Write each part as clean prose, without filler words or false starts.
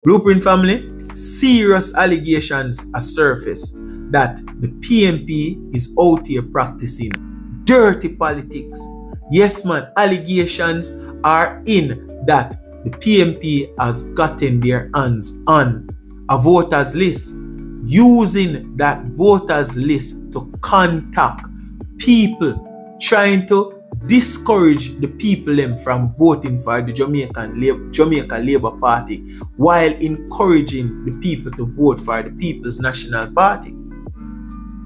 Blueprint family, serious allegations are surfaced that the PMP is out here practicing dirty politics. Yes, man, allegations are in that the PMP has gotten their hands on a voters list, using that voters list to contact people, trying to discourage the people them from voting for the Jamaica Labour Party while encouraging the people to vote for the People's National Party.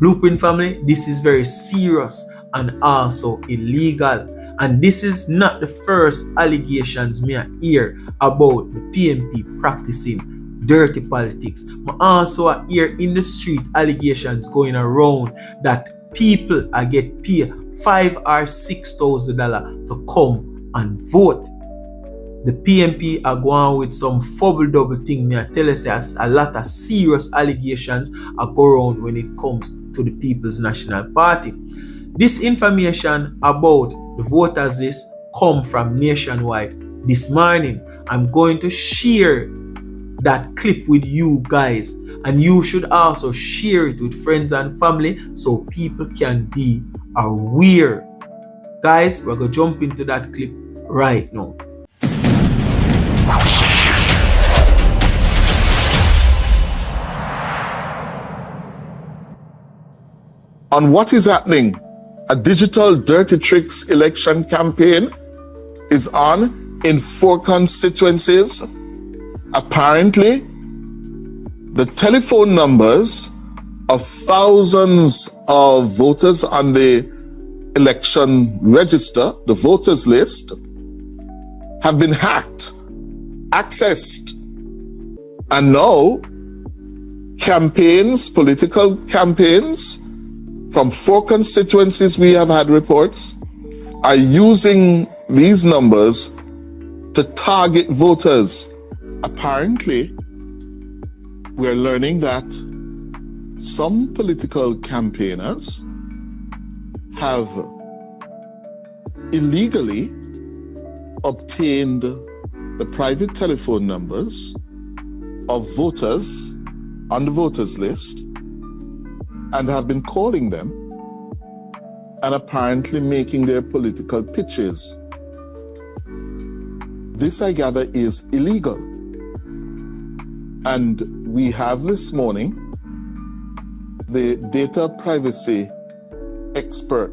Blueprint family, this is very serious and also illegal. And this is not the first allegations me hear about the PMP practicing dirty politics. I also hear in the street allegations going around that people are get paid $5,000 or $6,000 to come and vote. The PMP are going with some fubble double thing. Me I tell you, say a lot of serious allegations are go around when it comes to the People's National Party. This information about the voters list come from Nationwide this morning. I'm going to share that clip with you guys, and you should also share it with friends and family so people can be aware. Guys, we're going to jump into that clip right now. On what is happening, a digital dirty tricks election campaign is on in 4 constituencies. Apparently, the telephone numbers of thousands of voters on the election register, the voters list, have been hacked, accessed. And now, campaigns, political campaigns from 4 constituencies, we have had reports, are using these numbers to target voters. Apparently, we're learning that some political campaigners have illegally obtained the private telephone numbers of voters on the voters list and have been calling them and apparently making their political pitches. This, I gather, is illegal. And we have this morning the data privacy expert,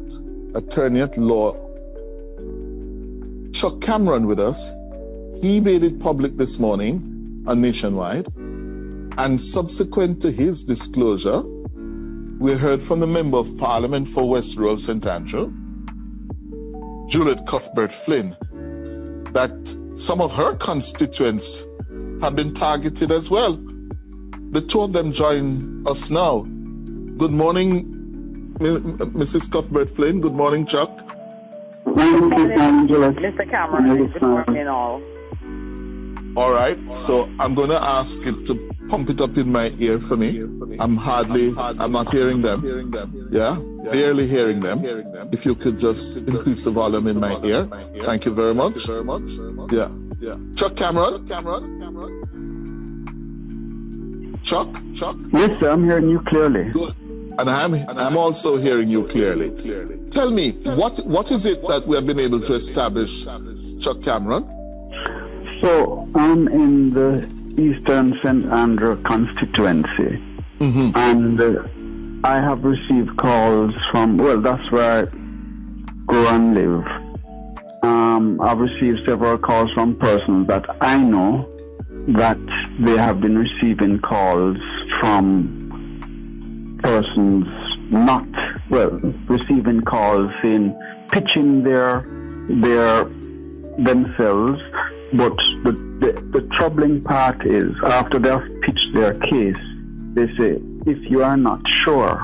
attorney at law, Chuck Cameron, with us. He made it public this morning on Nationwide. And subsequent to his disclosure, we heard from the Member of Parliament for West Rural St. Andrew, Juliet Cuthbert-Flynn, that some of her constituents have been targeted as well. The 2 of them join us now. Good morning, Mrs. Cuthbert-Flynn. Good morning, Chuck. Mr. Cameron, good morning all. All right, so I'm going to ask it to pump it up in my ear for me. I'm not hearing them. Yeah, barely hearing them. If you could just increase the volume in my ear. Thank you very much. Yeah. Chuck Cameron. Chuck? Yes, sir, I'm hearing you clearly. Good. And I'm also hearing you clearly. Tell me, what is it that we have been able to establish, Chuck Cameron? So I'm in the Eastern St. Andrew constituency, and I have received calls from, well, that's where I go and live. I've received several calls from persons that I know that they have been receiving calls from persons receiving calls saying, pitching themselves. But the troubling part is, after they have pitched their case, they say, if you are not sure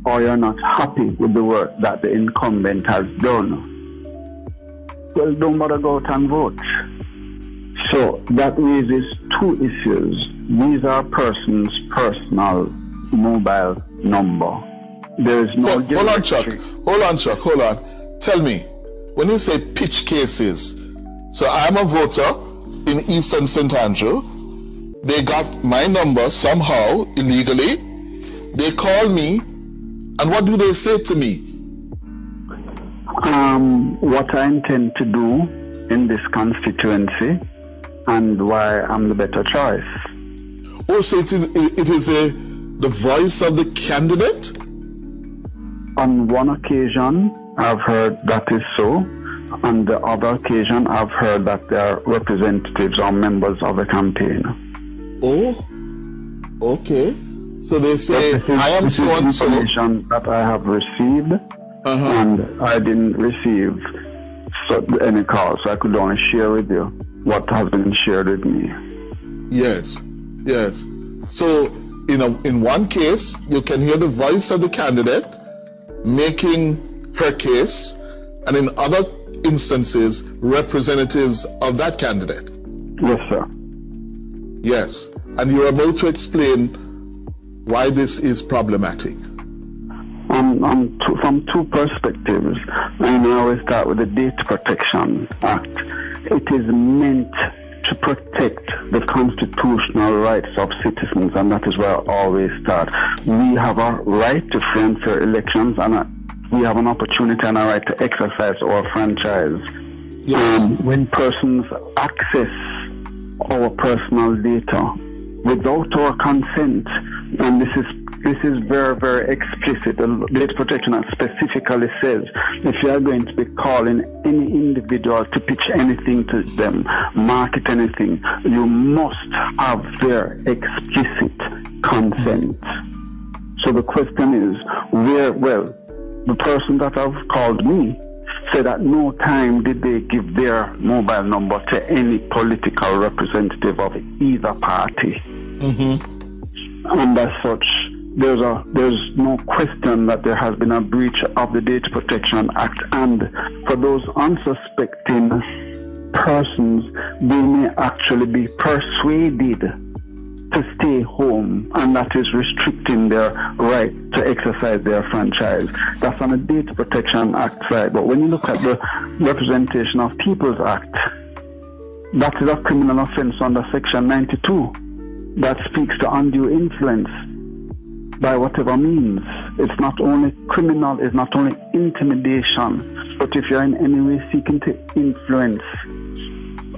or you're not happy with the work that the incumbent has done, well, don't bother go out and vote. So that raises 2 issues. These are persons' personal mobile number. There is no... Hold on, Chuck. Tell me, when you say pitch cases, so I'm a voter in Eastern St. Andrew, They got my number somehow illegally. They call me, and what do they say to me? What I intend to do in this constituency and why I'm the better choice. Oh, so it is the voice of the candidate? On one occasion, I've heard that is so. On the other occasion, I've heard that they are representatives or members of the campaign. Oh, okay. So they say, I am so and so. Information that I have received, and I didn't receive any calls, so I could only share with you what has been shared with me. Yes, yes. So in one case, you can hear the voice of the candidate making her case, and in other instances, representatives of that candidate. Yes, sir. Yes, and you're about to explain why this is problematic. From two perspectives, and I always start with the Data Protection Act. It is meant to protect the constitutional rights of citizens, and that is where I always start. We have a right to free and fair elections, and we have an opportunity and a right to exercise our franchise. Yes. When persons access our personal data without our consent, and this is very, very explicit. The Data Protection Act specifically says if you are going to be calling any individual to pitch anything to them, market anything, you must have their explicit consent. So the question is, the person that have called me said at no time did they give their mobile number to any political representative of either party. And as such, there's no question that there has been a breach of the Data Protection Act, and for those unsuspecting persons, they may actually be persuaded to stay home, and that is restricting their right to exercise their franchise. That's on the Data Protection Act side. But when you look at the Representation of Peoples Act, that is a criminal offense under Section 92 that speaks to undue influence by whatever means. It's not only criminal, it's not only intimidation, but if you're in any way seeking to influence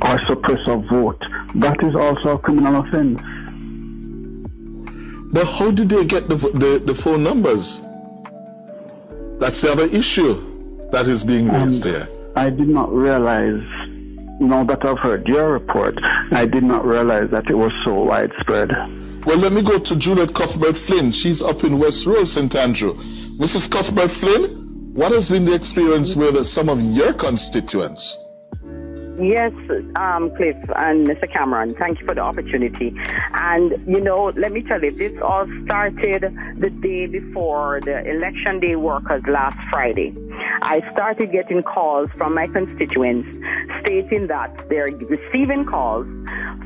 or suppress a vote, that is also a criminal offense. But how did they get the phone numbers? That's the other issue that is being raised here. I did not realize, that I've heard your report, I did not realize that it was so widespread. Well, let me go to Juliet Cuthbert-Flynn. She's up in West Road, St. Andrew. Mrs. Cuthbert-Flynn, what has been the experience with some of your constituents? Yes, Cliff and Mr. Cameron, thank you for the opportunity. And, let me tell you, this all started the day before the election day workers last Friday. I started getting calls from my constituents stating that they're receiving calls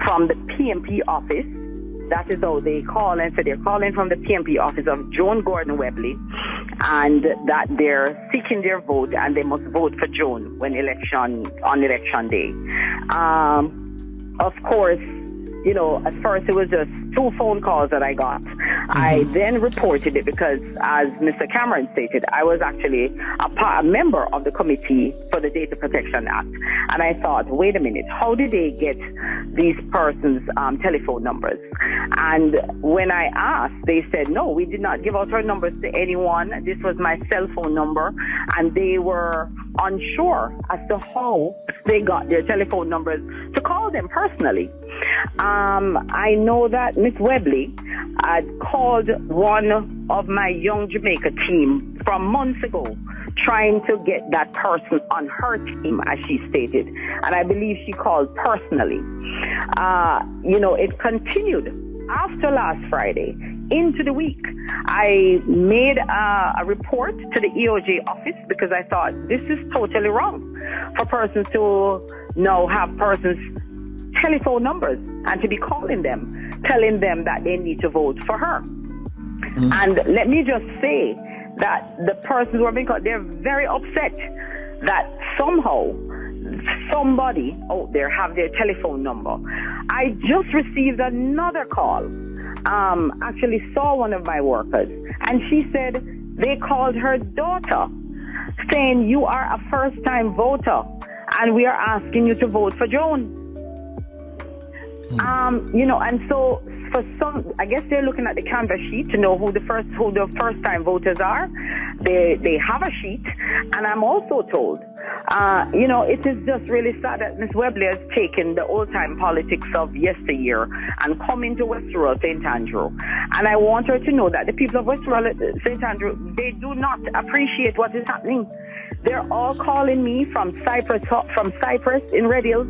from the PMP office. That is how they call and say they're calling from the PMP office of Joan Gordon Webley, and that they're seeking their vote and they must vote for Joan on election day. Of course, at first it was just 2 phone calls that I got. I then reported it because, as Mr. Cameron stated, I was actually a member of the committee for the Data Protection Act. And I thought, wait a minute, how did they get these persons' telephone numbers? And when I asked, they said, no, we did not give out our numbers to anyone. This was my cell phone number. And they were unsure as to how they got their telephone numbers to call them personally. I know that Miss Webley had called one of my Young Jamaica team from months ago, trying to get that person on her team, as she stated. And I believe she called personally. It continued after last Friday into the week. I made a report to the EOJ office because I thought this is totally wrong for persons to now have persons' telephone numbers and to be calling them, telling them that they need to vote for her. And let me just say that the persons who are being called, they're very upset that somehow somebody out there have their telephone number. I just received another call. Actually saw one of my workers, and she said they called her daughter saying, you are a first-time voter and we are asking you to vote for Joan. And so for some, I guess they're looking at the canvas sheet to know who the first-time voters are. They have a sheet, and I'm also told, it is just really sad that Ms. Webley has taken the old-time politics of yesteryear and come into West Rural St. Andrew. And I want her to know that the people of West Rural St. Andrew, they do not appreciate what is happening. They're all calling me from Cyprus in Red Hills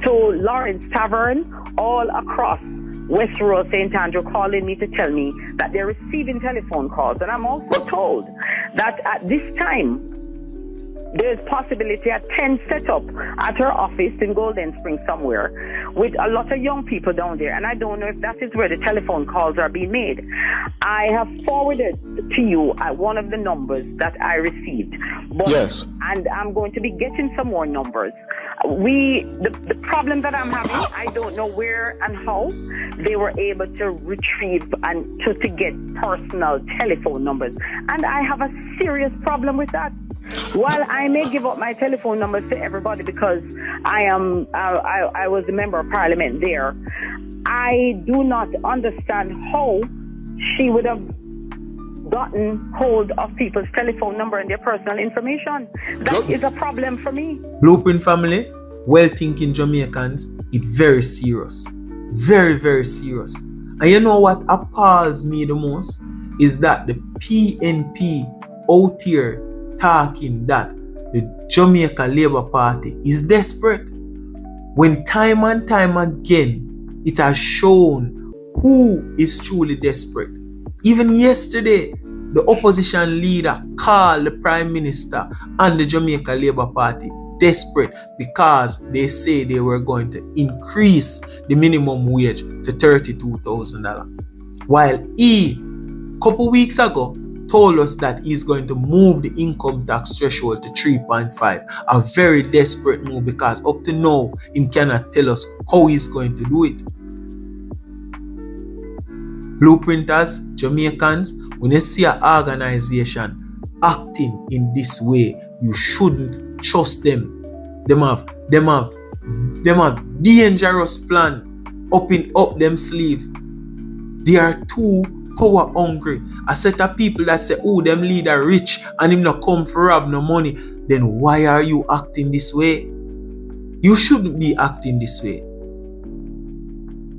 to Lawrence Tavern, all across West Rural St. Andrew, calling me to tell me that they're receiving telephone calls. And I'm also told that at this time, there's possibility at 10 set up at her office in Golden Spring somewhere with a lot of young people down there. And I don't know if that is where the telephone calls are being made. I have forwarded to you one of the numbers that I received. Yes. And I'm going to be getting some more numbers. The problem that I'm having, I don't know where and how they were able to retrieve and to get personal telephone numbers. And I have a serious problem with that. While I may give up my telephone numbers to everybody because I was a member of parliament there, I do not understand how she would have gotten hold of people's telephone number and their personal information. That is a problem for me. Blueprint family, well-thinking Jamaicans, it's very serious. Very, very serious. And you know what appalls me the most is that the PNP out here talking that the Jamaica Labour Party is desperate, when time and time again it has shown who is truly desperate. Even yesterday, the opposition leader called the Prime Minister and the Jamaica Labour Party desperate because they say they were going to increase the minimum wage to $32,000. While he, a couple weeks ago, told us that he's going to move the income tax threshold to 3.5. A very desperate move because up to now, he cannot tell us how he's going to do it. Blueprinters, Jamaicans, when you see an organization acting in this way, you shouldn't trust them. Them have dangerous plan up them sleeve. They are too power hungry. A set of people that say, oh, them leader rich and him not come for rob no money. Then why are you acting this way? You shouldn't be acting this way.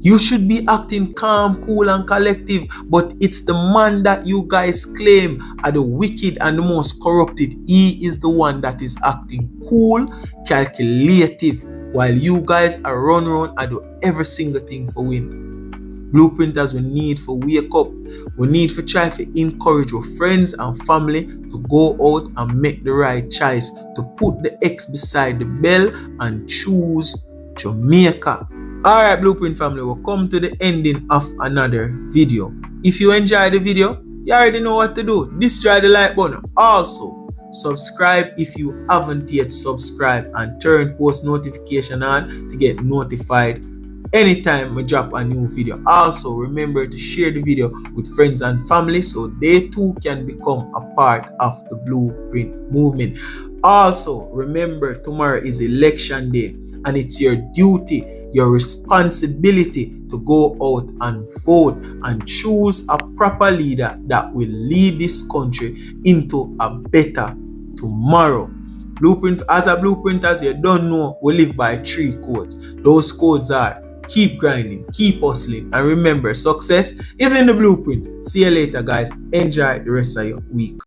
You should be acting calm, cool and collective, but it's the man that you guys claim are the wicked and the most corrupted. He is the one that is acting cool, calculative, while you guys are run around and do every single thing for win. Blueprinters, we need to wake up. We need to try to encourage our friends and family to go out and make the right choice, to put the X beside the bell and choose Jamaica. Alright, Blueprint family, we'll come to the ending of another video. If you enjoyed the video, you already know what to do. Destroy the like button. Also, subscribe if you haven't yet subscribed and turn post notification on to get notified anytime we drop a new video. Also, remember to share the video with friends and family so they too can become a part of the Blueprint movement. Also, remember tomorrow is election day and it's your duty, your responsibility to go out and vote and choose a proper leader that will lead this country into a better tomorrow. Blueprint, as a blueprinters, you don't know, we live by 3 codes. Those codes are keep grinding, keep hustling, and remember, success is in the blueprint. See you later, guys. Enjoy the rest of your week.